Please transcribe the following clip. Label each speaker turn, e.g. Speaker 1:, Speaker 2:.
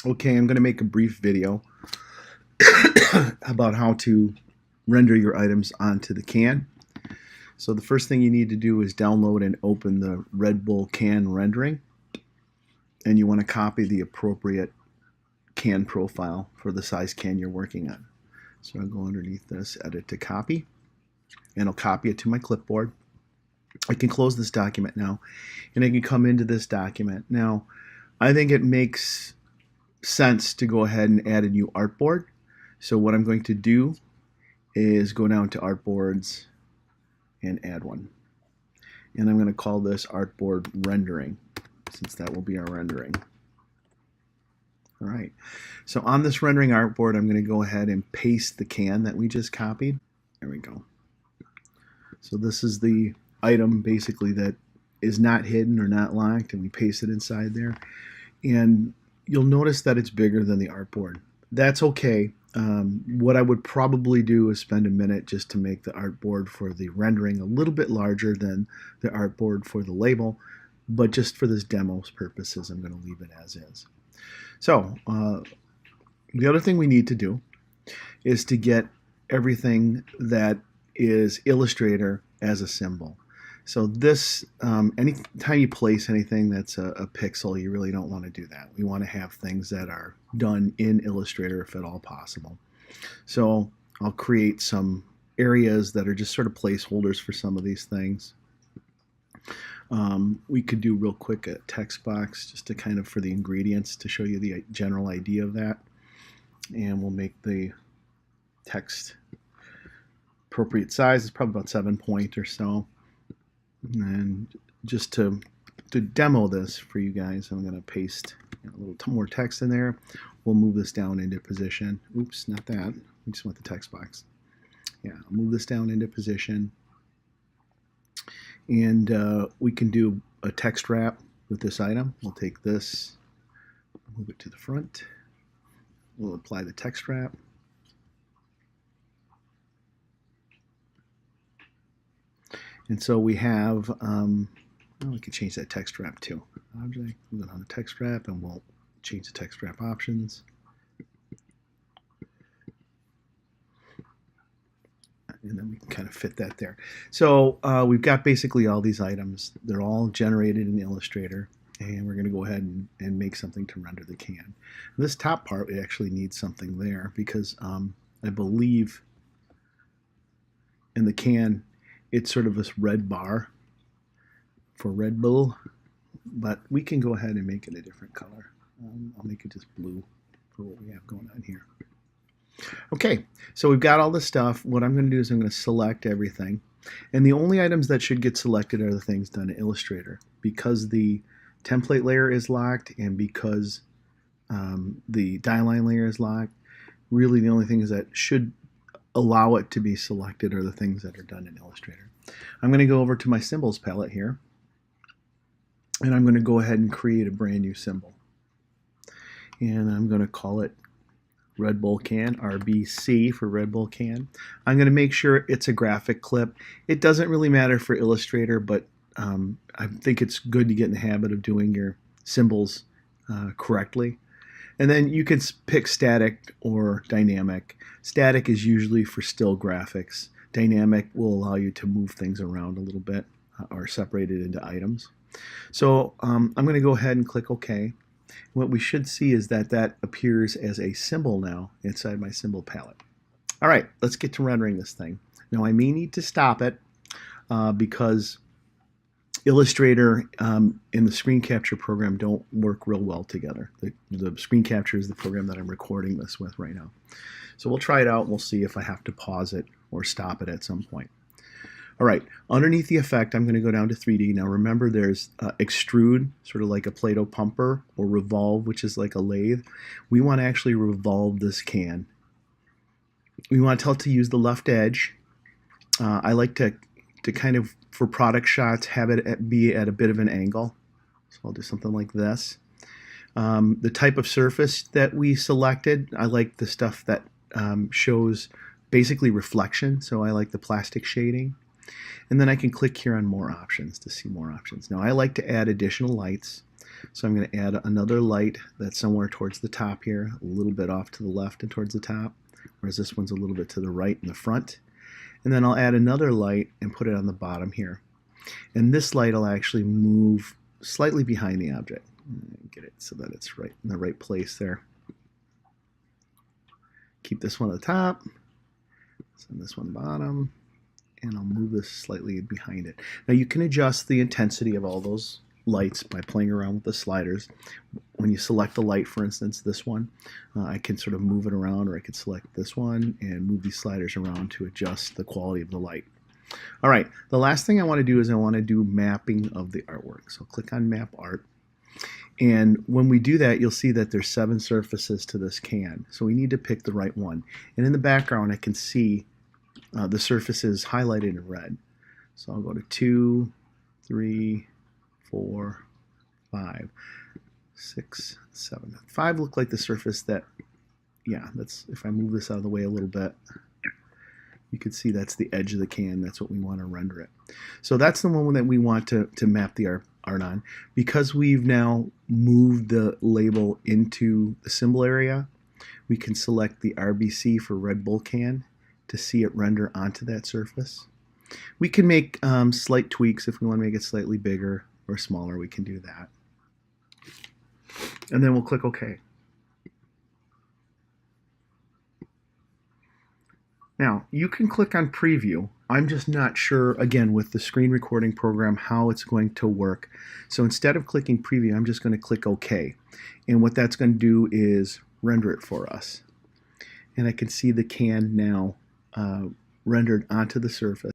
Speaker 1: Okay, I'm going to make a brief video about how to render your items onto the can. So the first thing you need to do is download and open the Red Bull can rendering, and you want to copy the appropriate can profile for the size can you're working on. So I'll go underneath this, edit to copy, and I'll copy it to my clipboard. I can close this document now, and I can come into this document. Now, I think it makes sense to go ahead and add a new artboard. So what I'm going to do is go down to artboards and add one. And I'm going to call this artboard rendering, since that will be our rendering. All right. So on this rendering artboard, I'm going to go ahead and paste the can that we just copied. There we go. So this is the item basically that is not hidden or not locked, and we paste it inside there. And you'll notice that it's bigger than the artboard. That's okay. What I would probably do is spend a minute just to make the artboard for the rendering a little bit larger than the artboard for the label, but just for this demo's purposes, I'm going to leave it as is. So the other thing we need to do is to get everything that is Illustrator as a symbol. So this, anytime you place anything that's a pixel, you really don't want to do that. We want to have things that are done in Illustrator if at all possible. So I'll create some areas that are just sort of placeholders for some of these things. We could do real quick a text box just to kind of for the ingredients to show you the general idea of that. And we'll make the text appropriate size. It's probably about 7 point or so. And just to demo this for you guys, I'm going to paste a little more text in there. We'll move this down into position. Oops, not that. We just want the text box. Yeah, I'll move this down into position. And we can do a text wrap with this item. We'll take this, move it to the front. We'll apply the text wrap. And so we have, we can change that text wrap too. Object, we'll go on the text wrap and we'll change the text wrap options. And then we can kind of fit that there. So we've got basically all these items. They're all generated in Illustrator. And we're going to go ahead and make something to render the can. This top part, we actually need something there because I believe in the can, it's sort of this red bar for Red Bull, but we can go ahead and make it a different color. I'll make it just blue for what we have going on here. Okay, so we've got all this stuff. What I'm going to do is I'm going to select everything. And the only items that should get selected are the things done in Illustrator. Because the template layer is locked and because the die line layer is locked, really the only things that should allow it to be selected are the things that are done in Illustrator. I'm going to go over to my symbols palette here, and I'm going to go ahead and create a brand new symbol. And I'm going to call it Red Bull Can, RBC for Red Bull Can. I'm going to make sure it's a graphic clip. It doesn't really matter for Illustrator, but I think it's good to get in the habit of doing your symbols correctly. And then you can pick static or dynamic. Static is usually for still graphics. Dynamic will allow you to move things around a little bit or separate it into items. So I'm going to go ahead and click OK. What we should see is that that appears as a symbol now inside my symbol palette. All right, let's get to rendering this thing. Now I may need to stop it because Illustrator and the screen capture program don't work real well together. The screen capture is the program that I'm recording this with right now. So we'll try it out and we'll see if I have to pause it or stop it at some point. All right, underneath the effect, I'm going to go down to 3D. Now remember there's extrude, sort of like a Play-Doh pumper, or revolve, which is like a lathe. We want to actually revolve this can. We want to tell it to use the left edge. I like to kind of, for product shots, have it be at a bit of an angle. So I'll do something like this. The type of surface that we selected, I like the stuff that shows basically reflection. So I like the plastic shading. And then I can click here on more options to see more options. Now I like to add additional lights. So I'm going to add another light that's somewhere towards the top here, a little bit off to the left and towards the top, whereas this one's a little bit to the right in the front. And then I'll add another light and put it on the bottom here. And this light will actually move slightly behind the object. Get it so that it's right in the right place there. Keep this one at the top, send this one bottom, and I'll move this slightly behind it. Now you can adjust the intensity of all those lights by playing around with the sliders. When you select a light, for instance, this one, I can sort of move it around, or I could select this one and move these sliders around to adjust the quality of the light. All right, the last thing I want to do is I want to do mapping of the artwork. So click on Map Art. And when we do that, you'll see that there's 7 surfaces to this can. So we need to pick the right one. And in the background, I can see the surfaces highlighted in red. So I'll go to 2, 3, 4, 5, 6, 7. 5 look like the surface that, yeah, that's, if I move this out of the way a little bit, you can see that's the edge of the can. That's what we want to render it. So that's the one that we want to map the art on. Because we've now moved the label into the symbol area, we can select the RBC for Red Bull can to see it render onto that surface. We can make slight tweaks. If we want to make it slightly bigger or smaller, we can do that. And then we'll click OK. Now, you can click on Preview. I'm just not sure, again, with the screen recording program, how it's going to work. So instead of clicking Preview, I'm just going to click OK. And what that's going to do is render it for us. And I can see the can now rendered onto the surface.